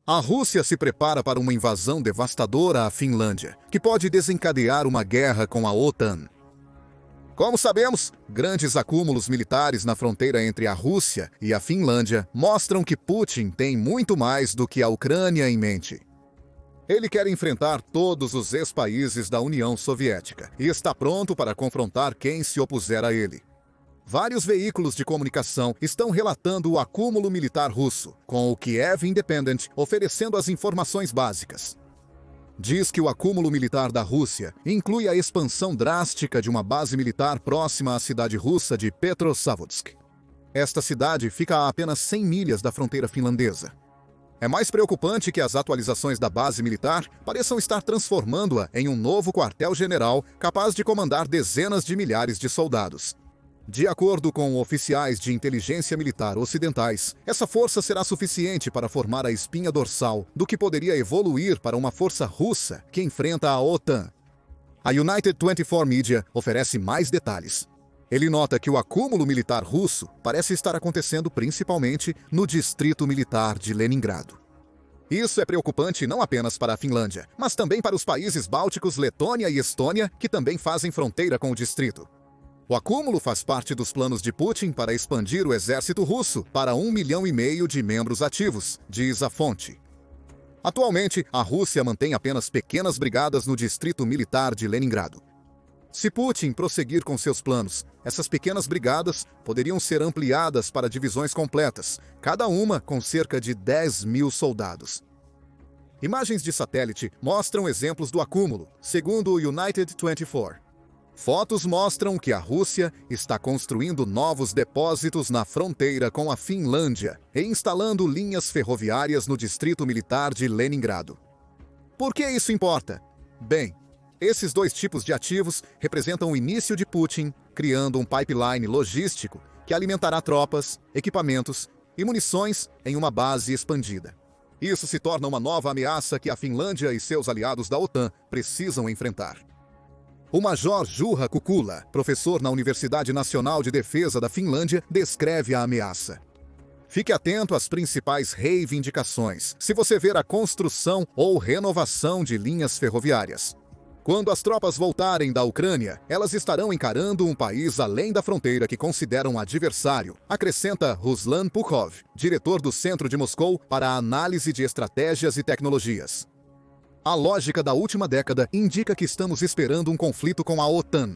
A Rússia se prepara para uma invasão devastadora à Finlândia, que pode desencadear uma guerra com a OTAN. Como sabemos, grandes acúmulos militares na fronteira entre a Rússia e a Finlândia mostram que Putin tem muito mais do que a Ucrânia em mente. Ele quer enfrentar todos os ex-países da União Soviética e está pronto para confrontar quem se opuser a ele. Vários veículos de comunicação estão relatando o acúmulo militar russo, com o Kiev Independent oferecendo as informações básicas. Diz que o acúmulo militar da Rússia inclui a expansão drástica de uma base militar próxima à cidade russa de Petrozavodsk. Esta cidade fica a apenas 100 milhas da fronteira finlandesa. É mais preocupante que as atualizações da base militar pareçam estar transformando-a em um novo quartel-general capaz de comandar dezenas de milhares de soldados. De acordo com oficiais de inteligência militar ocidentais, essa força será suficiente para formar a espinha dorsal do que poderia evoluir para uma força russa que enfrenta a OTAN. A United 24 Media oferece mais detalhes. Ele nota que o acúmulo militar russo parece estar acontecendo principalmente no distrito militar de Leningrado. Isso é preocupante não apenas para a Finlândia, mas também para os países bálticos Letônia e Estônia, que também fazem fronteira com o distrito. O acúmulo faz parte dos planos de Putin para expandir o exército russo para 1,5 milhão de membros ativos, diz a fonte. Atualmente, a Rússia mantém apenas pequenas brigadas no distrito militar de Leningrado. Se Putin prosseguir com seus planos, essas pequenas brigadas poderiam ser ampliadas para divisões completas, cada uma com cerca de 10.000 soldados. Imagens de satélite mostram exemplos do acúmulo, segundo o United 24. Fotos mostram que a Rússia está construindo novos depósitos na fronteira com a Finlândia e instalando linhas ferroviárias no distrito militar de Leningrado. Por que isso importa? Bem, esses dois tipos de ativos representam o início de Putin criando um pipeline logístico que alimentará tropas, equipamentos e munições em uma base expandida. Isso se torna uma nova ameaça que a Finlândia e seus aliados da OTAN precisam enfrentar. O Major Juha Kukula, professor na Universidade Nacional de Defesa da Finlândia, descreve a ameaça. Fique atento às principais reivindicações, se você ver a construção ou renovação de linhas ferroviárias. Quando as tropas voltarem da Ucrânia, elas estarão encarando um país além da fronteira que consideram um adversário, acrescenta Ruslan Pukhov, diretor do Centro de Moscou para a Análise de Estratégias e Tecnologias. A lógica da última década indica que estamos esperando um conflito com a OTAN.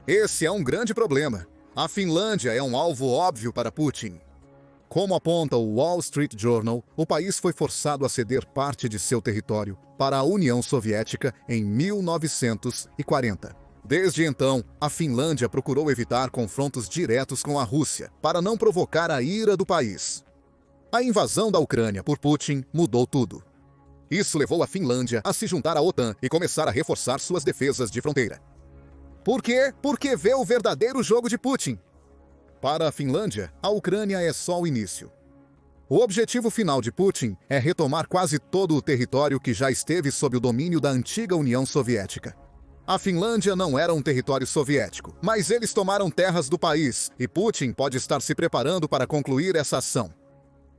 Esse é um grande problema. A Finlândia é um alvo óbvio para Putin. Como aponta o Wall Street Journal, o país foi forçado a ceder parte de seu território para a União Soviética em 1940. Desde então, a Finlândia procurou evitar confrontos diretos com a Rússia, para não provocar a ira do país. A invasão da Ucrânia por Putin mudou tudo. Isso levou a Finlândia a se juntar à OTAN e começar a reforçar suas defesas de fronteira. Por quê? Porque vê o verdadeiro jogo de Putin. Para a Finlândia, a Ucrânia é só o início. O objetivo final de Putin é retomar quase todo o território que já esteve sob o domínio da antiga União Soviética. A Finlândia não era um território soviético, mas eles tomaram terras do país e Putin pode estar se preparando para concluir essa ação.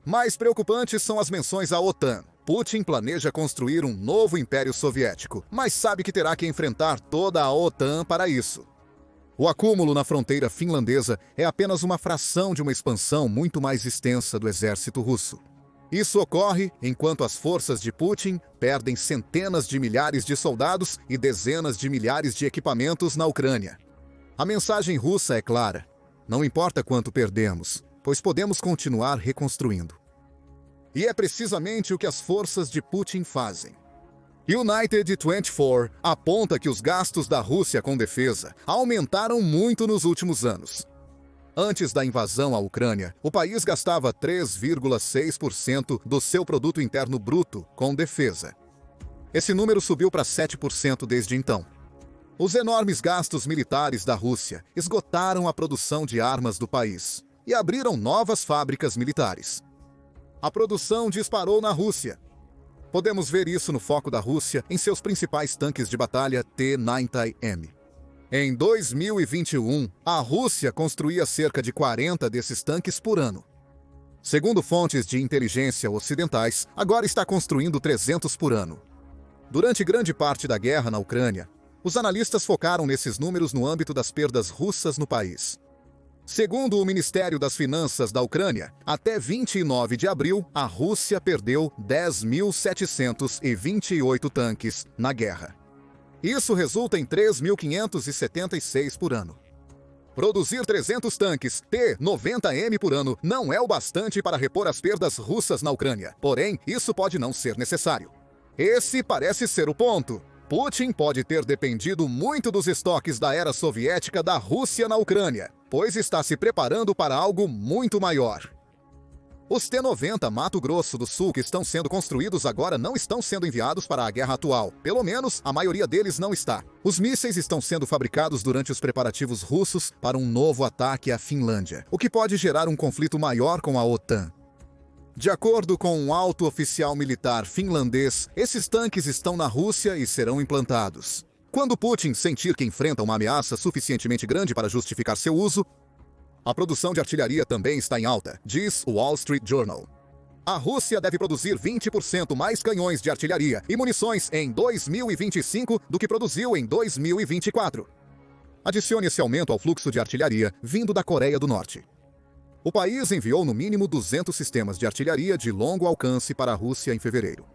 Mais preocupantes são as menções à OTAN. Putin planeja construir um novo império soviético, mas sabe que terá que enfrentar toda a OTAN para isso. O acúmulo na fronteira finlandesa é apenas uma fração de uma expansão muito mais extensa do exército russo. Isso ocorre enquanto as forças de Putin perdem centenas de milhares de soldados e dezenas de milhares de equipamentos na Ucrânia. A mensagem russa é clara: não importa quanto perdemos, pois podemos continuar reconstruindo. E é precisamente o que as forças de Putin fazem. United 24 aponta que os gastos da Rússia com defesa aumentaram muito nos últimos anos. Antes da invasão à Ucrânia, o país gastava 3,6% do seu produto interno bruto com defesa. Esse número subiu para 7% desde então. Os enormes gastos militares da Rússia esgotaram a produção de armas do país e abriram novas fábricas militares. A produção disparou na Rússia. Podemos ver isso no foco da Rússia em seus principais tanques de batalha T-90M. Em 2021, a Rússia construía cerca de 40 desses tanques por ano. Segundo fontes de inteligência ocidentais, agora está construindo 300 por ano. Durante grande parte da guerra na Ucrânia, os analistas focaram nesses números no âmbito das perdas russas no país. Segundo o Ministério das Finanças da Ucrânia, até 29 de abril, a Rússia perdeu 10.728 tanques na guerra. Isso resulta em 3.576 por ano. Produzir 300 tanques T-90M por ano não é o bastante para repor as perdas russas na Ucrânia. Porém, isso pode não ser necessário. Esse parece ser o ponto. Putin pode ter dependido muito dos estoques da era soviética da Rússia na Ucrânia, pois está se preparando para algo muito maior. Os T-90 Mato Grosso do Sul que estão sendo construídos agora não estão sendo enviados para a guerra atual. Pelo menos, a maioria deles não está. Os mísseis estão sendo fabricados durante os preparativos russos para um novo ataque à Finlândia, o que pode gerar um conflito maior com a OTAN. De acordo com um alto oficial militar finlandês, esses tanques estão na Rússia e serão implantados. Quando Putin sentir que enfrenta uma ameaça suficientemente grande para justificar seu uso, a produção de artilharia também está em alta, diz o Wall Street Journal. A Rússia deve produzir 20% mais canhões de artilharia e munições em 2025 do que produziu em 2024. Adicione esse aumento ao fluxo de artilharia vindo da Coreia do Norte. O país enviou no mínimo 200 sistemas de artilharia de longo alcance para a Rússia em fevereiro.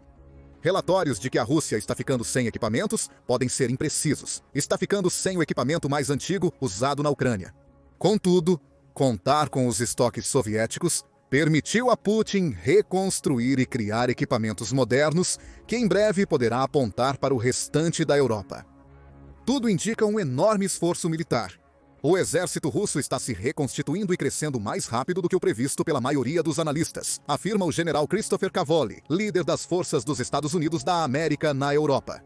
Relatórios de que a Rússia está ficando sem equipamentos podem ser imprecisos. Está ficando sem o equipamento mais antigo usado na Ucrânia. Contudo, contar com os estoques soviéticos permitiu a Putin reconstruir e criar equipamentos modernos que em breve poderá apontar para o restante da Europa. Tudo indica um enorme esforço militar. O exército russo está se reconstituindo e crescendo mais rápido do que o previsto pela maioria dos analistas, afirma o general Christopher Cavoli, líder das forças dos Estados Unidos da América na Europa.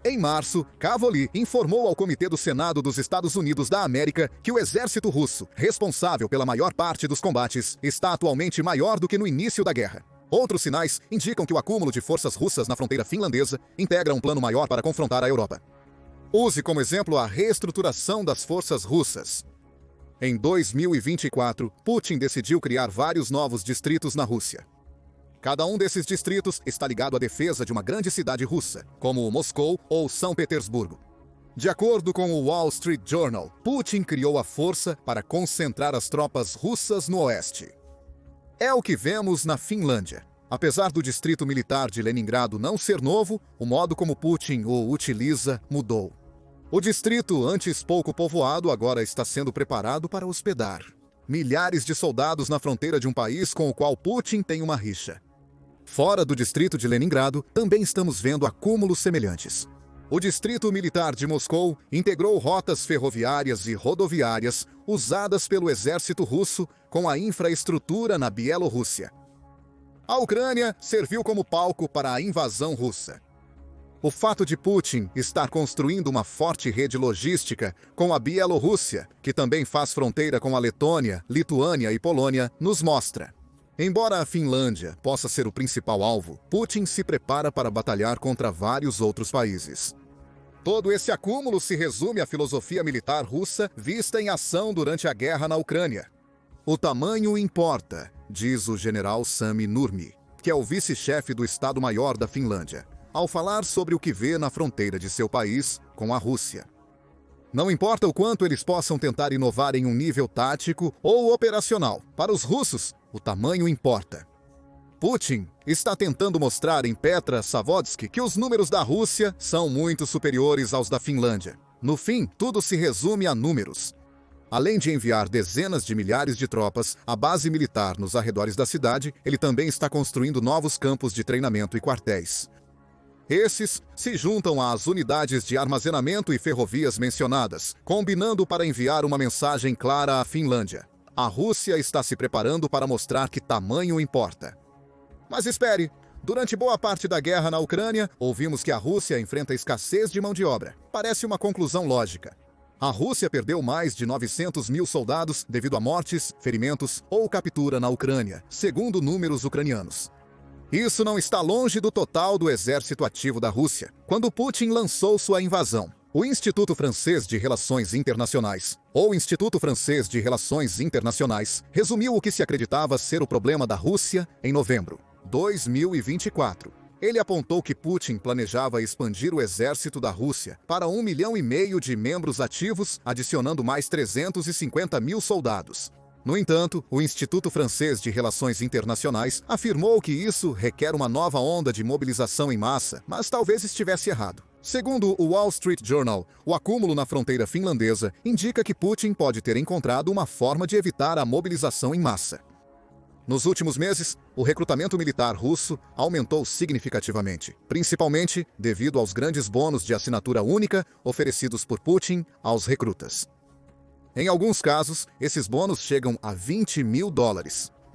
Em março, Cavoli informou ao Comitê do Senado dos Estados Unidos da América que o exército russo, responsável pela maior parte dos combates, está atualmente maior do que no início da guerra. Outros sinais indicam que o acúmulo de forças russas na fronteira finlandesa integra um plano maior para confrontar a Europa. Use como exemplo a reestruturação das forças russas. Em 2024, Putin decidiu criar vários novos distritos na Rússia. Cada um desses distritos está ligado à defesa de uma grande cidade russa, como Moscou ou São Petersburgo. De acordo com o Wall Street Journal, Putin criou a força para concentrar as tropas russas no oeste. É o que vemos na Finlândia. Apesar do distrito militar de Leningrado não ser novo, o modo como Putin o utiliza mudou. O distrito, antes pouco povoado, agora está sendo preparado para hospedar milhares de soldados na fronteira de um país com o qual Putin tem uma rixa. Fora do distrito de Leningrado, também estamos vendo acúmulos semelhantes. O distrito militar de Moscou integrou rotas ferroviárias e rodoviárias usadas pelo exército russo com a infraestrutura na Bielorrússia. A Ucrânia serviu como palco para a invasão russa. O fato de Putin estar construindo uma forte rede logística com a Bielorrússia, que também faz fronteira com a Letônia, Lituânia e Polônia, nos mostra. Embora a Finlândia possa ser o principal alvo, Putin se prepara para batalhar contra vários outros países. Todo esse acúmulo se resume à filosofia militar russa vista em ação durante a guerra na Ucrânia. O tamanho importa, diz o general Sami Nurmi, que é o vice-chefe do Estado-Maior da Finlândia, ao falar sobre o que vê na fronteira de seu país com a Rússia. Não importa o quanto eles possam tentar inovar em um nível tático ou operacional, para os russos, o tamanho importa. Putin está tentando mostrar em Petrozavodsk que os números da Rússia são muito superiores aos da Finlândia. No fim, tudo se resume a números. Além de enviar dezenas de milhares de tropas à base militar nos arredores da cidade, ele também está construindo novos campos de treinamento e quartéis. Esses se juntam às unidades de armazenamento e ferrovias mencionadas, combinando para enviar uma mensagem clara à Finlândia. A Rússia está se preparando para mostrar que tamanho importa. Mas espere! Durante boa parte da guerra na Ucrânia, ouvimos que a Rússia enfrenta escassez de mão de obra. Parece uma conclusão lógica. A Rússia perdeu mais de 900 mil soldados devido a mortes, ferimentos ou captura na Ucrânia, segundo números ucranianos. Isso não está longe do total do exército ativo da Rússia, quando Putin lançou sua invasão. O Instituto Francês de Relações Internacionais, ou Instituto Francês de Relações Internacionais, resumiu o que se acreditava ser o problema da Rússia em novembro de 2024. Ele apontou que Putin planejava expandir o exército da Rússia para 1,5 milhão de membros ativos, adicionando mais 350 mil soldados. No entanto, o Instituto Francês de Relações Internacionais afirmou que isso requer uma nova onda de mobilização em massa, mas talvez estivesse errado. Segundo o Wall Street Journal, o acúmulo na fronteira finlandesa indica que Putin pode ter encontrado uma forma de evitar a mobilização em massa. Nos últimos meses, o recrutamento militar russo aumentou significativamente, principalmente devido aos grandes bônus de assinatura única oferecidos por Putin aos recrutas. Em alguns casos, esses bônus chegam a $20 mil,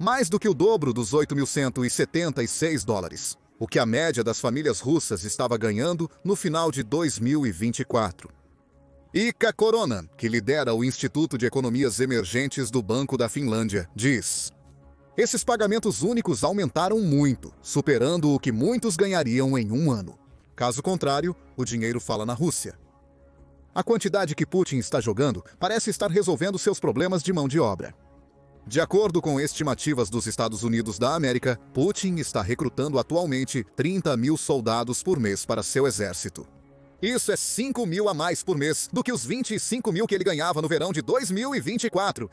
mais do que o dobro dos $8.176, o que a média das famílias russas estava ganhando no final de 2024. Ika Korona, que lidera o Instituto de Economias Emergentes do Banco da Finlândia, diz: esses pagamentos únicos aumentaram muito, superando o que muitos ganhariam em um ano. Caso contrário, o dinheiro fala na Rússia. A quantidade que Putin está jogando parece estar resolvendo seus problemas de mão de obra. De acordo com estimativas dos Estados Unidos da América, Putin está recrutando atualmente 30 mil soldados por mês para seu exército. Isso é 5 mil a mais por mês do que os 25 mil que ele ganhava no verão de 2024.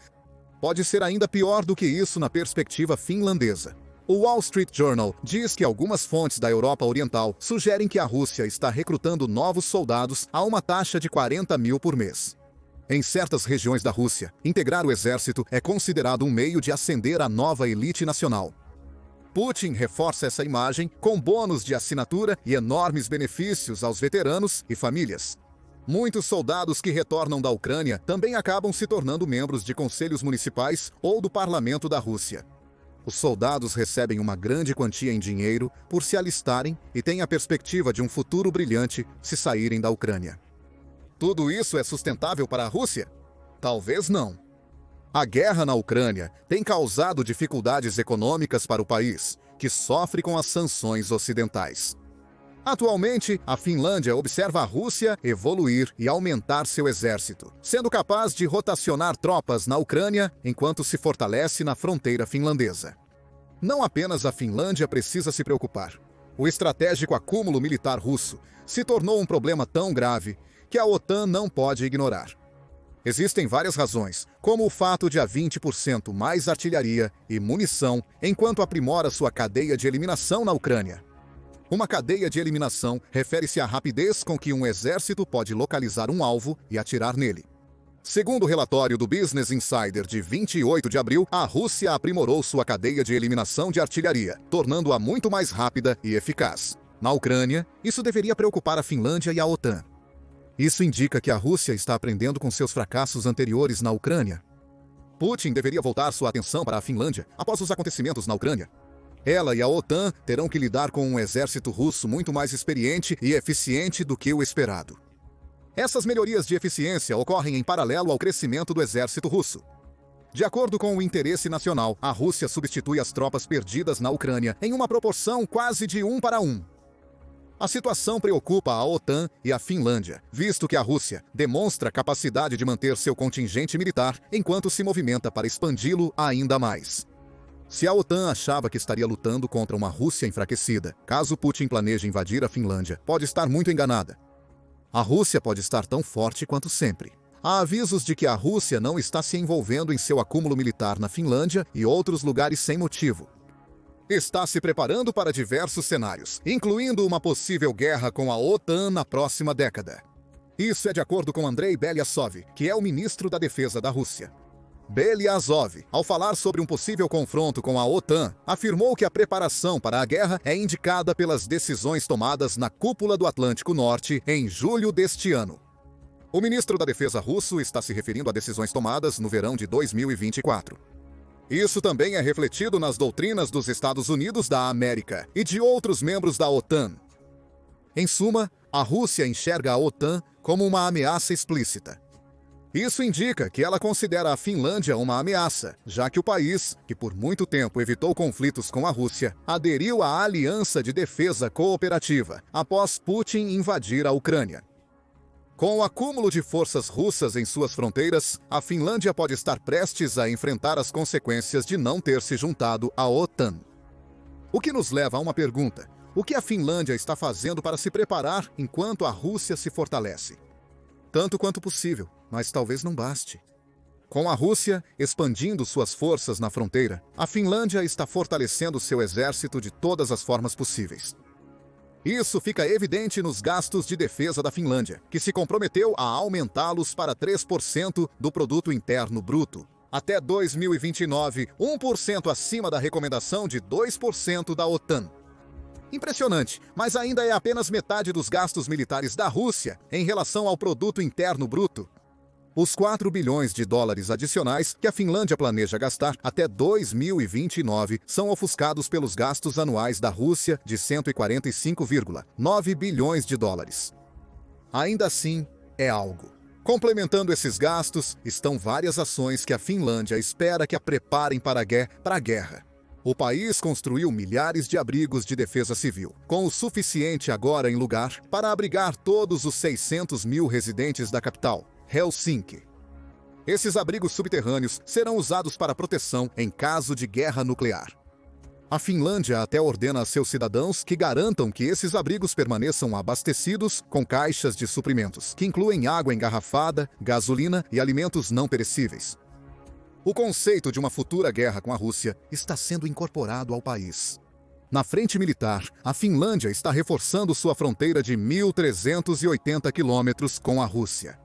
Pode ser ainda pior do que isso na perspectiva finlandesa. O Wall Street Journal diz que algumas fontes da Europa Oriental sugerem que a Rússia está recrutando novos soldados a uma taxa de 40 mil por mês. Em certas regiões da Rússia, integrar o exército é considerado um meio de ascender a nova elite nacional. Putin reforça essa imagem com bônus de assinatura e enormes benefícios aos veteranos e famílias. Muitos soldados que retornam da Ucrânia também acabam se tornando membros de conselhos municipais ou do parlamento da Rússia. Os soldados recebem uma grande quantia em dinheiro por se alistarem e têm a perspectiva de um futuro brilhante se saírem da Ucrânia. Tudo isso é sustentável para a Rússia? Talvez não. A guerra na Ucrânia tem causado dificuldades econômicas para o país, que sofre com as sanções ocidentais. Atualmente, a Finlândia observa a Rússia evoluir e aumentar seu exército, sendo capaz de rotacionar tropas na Ucrânia enquanto se fortalece na fronteira finlandesa. Não apenas a Finlândia precisa se preocupar. O estratégico acúmulo militar russo se tornou um problema tão grave que a OTAN não pode ignorar. Existem várias razões, como o fato de há 20% mais artilharia e munição enquanto aprimora sua cadeia de eliminação na Ucrânia. Uma cadeia de eliminação refere-se à rapidez com que um exército pode localizar um alvo e atirar nele. Segundo o relatório do Business Insider de 28 de abril, a Rússia aprimorou sua cadeia de eliminação de artilharia, tornando-a muito mais rápida e eficaz. Na Ucrânia, isso deveria preocupar a Finlândia e a OTAN. Isso indica que a Rússia está aprendendo com seus fracassos anteriores na Ucrânia. Putin deveria voltar sua atenção para a Finlândia após os acontecimentos na Ucrânia. Ela e a OTAN terão que lidar com um exército russo muito mais experiente e eficiente do que o esperado. Essas melhorias de eficiência ocorrem em paralelo ao crescimento do exército russo. De acordo com o interesse nacional, a Rússia substitui as tropas perdidas na Ucrânia em uma proporção quase de 1 para 1. A situação preocupa a OTAN e a Finlândia, visto que a Rússia demonstra capacidade de manter seu contingente militar enquanto se movimenta para expandi-lo ainda mais. Se a OTAN achava que estaria lutando contra uma Rússia enfraquecida, caso Putin planeje invadir a Finlândia, pode estar muito enganada. A Rússia pode estar tão forte quanto sempre. Há avisos de que a Rússia não está se envolvendo em seu acúmulo militar na Finlândia e outros lugares sem motivo. Está se preparando para diversos cenários, incluindo uma possível guerra com a OTAN na próxima década. Isso é de acordo com Andrei Belyazov, que é o ministro da Defesa da Rússia. Belyazov, ao falar sobre um possível confronto com a OTAN, afirmou que a preparação para a guerra é indicada pelas decisões tomadas na Cúpula do Atlântico Norte em julho deste ano. O ministro da Defesa russo está se referindo a decisões tomadas no verão de 2024. Isso também é refletido nas doutrinas dos Estados Unidos da América e de outros membros da OTAN. Em suma, a Rússia enxerga a OTAN como uma ameaça explícita. Isso indica que ela considera a Finlândia uma ameaça, já que o país, que por muito tempo evitou conflitos com a Rússia, aderiu à Aliança de Defesa Cooperativa após Putin invadir a Ucrânia. Com o acúmulo de forças russas em suas fronteiras, a Finlândia pode estar prestes a enfrentar as consequências de não ter se juntado à OTAN. O que nos leva a uma pergunta: o que a Finlândia está fazendo para se preparar enquanto a Rússia se fortalece? Tanto quanto possível, mas talvez não baste. Com a Rússia expandindo suas forças na fronteira, a Finlândia está fortalecendo seu exército de todas as formas possíveis. Isso fica evidente nos gastos de defesa da Finlândia, que se comprometeu a aumentá-los para 3% do produto interno bruto. Até 2029, 1% acima da recomendação de 2% da OTAN. Impressionante, mas ainda é apenas metade dos gastos militares da Rússia em relação ao produto interno bruto. Os 4 bilhões de dólares adicionais que a Finlândia planeja gastar até 2029 são ofuscados pelos gastos anuais da Rússia de 145,9 bilhões de dólares. Ainda assim, é algo. Complementando esses gastos, estão várias ações que a Finlândia espera que a preparem para a guerra. O país construiu milhares de abrigos de defesa civil, com o suficiente agora em lugar para abrigar todos os 600 mil residentes da capital, Helsinki. Esses abrigos subterrâneos serão usados para proteção em caso de guerra nuclear. A Finlândia até ordena a seus cidadãos que garantam que esses abrigos permaneçam abastecidos com caixas de suprimentos, que incluem água engarrafada, gasolina e alimentos não perecíveis. O conceito de uma futura guerra com a Rússia está sendo incorporado ao país. Na frente militar, a Finlândia está reforçando sua fronteira de 1.380 quilômetros com a Rússia.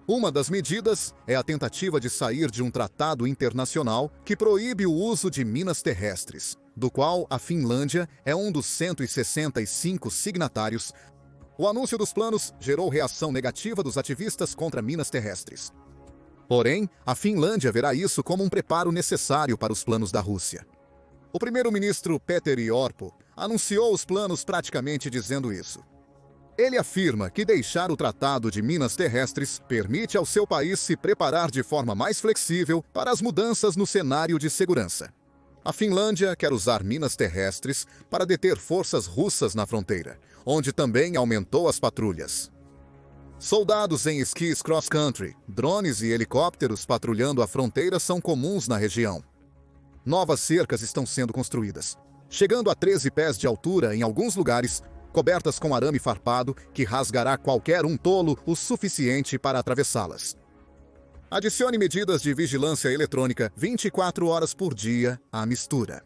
Uma das medidas é a tentativa de sair de um tratado internacional que proíbe o uso de minas terrestres, do qual a Finlândia é um dos 165 signatários. O anúncio dos planos gerou reação negativa dos ativistas contra minas terrestres. Porém, a Finlândia verá isso como um preparo necessário para os planos da Rússia. O primeiro-ministro Petteri Orpo anunciou os planos praticamente dizendo isso. Ele afirma que deixar o Tratado de Minas Terrestres permite ao seu país se preparar de forma mais flexível para as mudanças no cenário de segurança. A Finlândia quer usar minas terrestres para deter forças russas na fronteira, onde também aumentou as patrulhas. Soldados em esquis cross-country, drones e helicópteros patrulhando a fronteira são comuns na região. Novas cercas estão sendo construídas, chegando a 13 pés de altura em alguns lugares, cobertas com arame farpado que rasgará qualquer um tolo o suficiente para atravessá-las. Adicione medidas de vigilância eletrônica 24 horas por dia à mistura.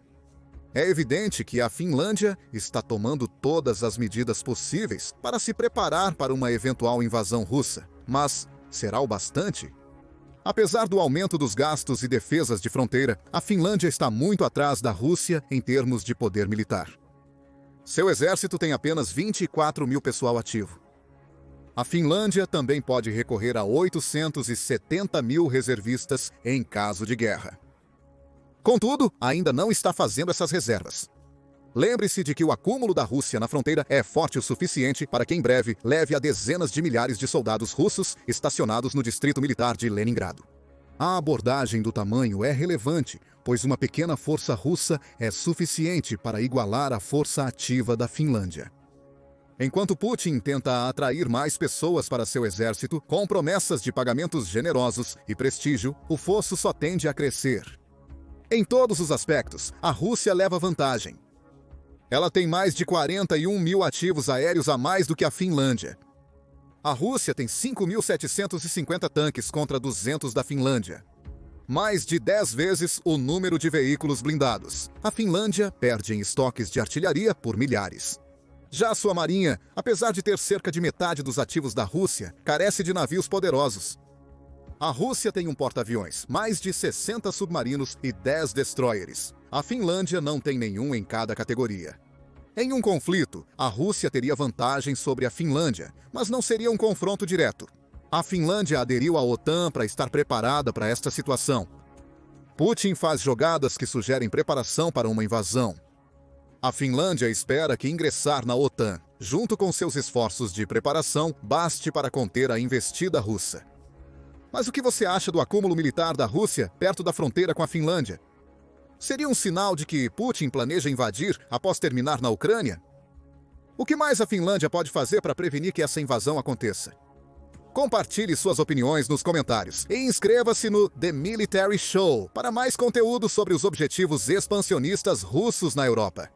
É evidente que a Finlândia está tomando todas as medidas possíveis para se preparar para uma eventual invasão russa, mas será o bastante? Apesar do aumento dos gastos e defesas de fronteira, a Finlândia está muito atrás da Rússia em termos de poder militar. Seu exército tem apenas 24 mil pessoal ativo. A Finlândia também pode recorrer a 870 mil reservistas em caso de guerra. Contudo, ainda não está fazendo essas reservas. Lembre-se de que o acúmulo da Rússia na fronteira é forte o suficiente para que em breve leve a dezenas de milhares de soldados russos estacionados no distrito militar de Leningrado. A abordagem do tamanho é relevante, pois uma pequena força russa é suficiente para igualar a força ativa da Finlândia. Enquanto Putin tenta atrair mais pessoas para seu exército, com promessas de pagamentos generosos e prestígio, o fosso só tende a crescer. Em todos os aspectos, a Rússia leva vantagem. Ela tem mais de 41 mil ativos aéreos a mais do que a Finlândia. A Rússia tem 5.750 tanques contra 200 da Finlândia. Mais de 10 vezes o número de veículos blindados. A Finlândia perde em estoques de artilharia por milhares. Já sua marinha, apesar de ter cerca de metade dos ativos da Rússia, carece de navios poderosos. A Rússia tem um porta-aviões, mais de 60 submarinos e 10 destroyers. A Finlândia não tem nenhum em cada categoria. Em um conflito, a Rússia teria vantagem sobre a Finlândia, mas não seria um confronto direto. A Finlândia aderiu à OTAN para estar preparada para esta situação. Putin faz jogadas que sugerem preparação para uma invasão. A Finlândia espera que ingressar na OTAN, junto com seus esforços de preparação, baste para conter a investida russa. Mas o que você acha do acúmulo militar da Rússia perto da fronteira com a Finlândia? Seria um sinal de que Putin planeja invadir após terminar na Ucrânia? O que mais a Finlândia pode fazer para prevenir que essa invasão aconteça? Compartilhe suas opiniões nos comentários e inscreva-se no The Military Show para mais conteúdo sobre os objetivos expansionistas russos na Europa.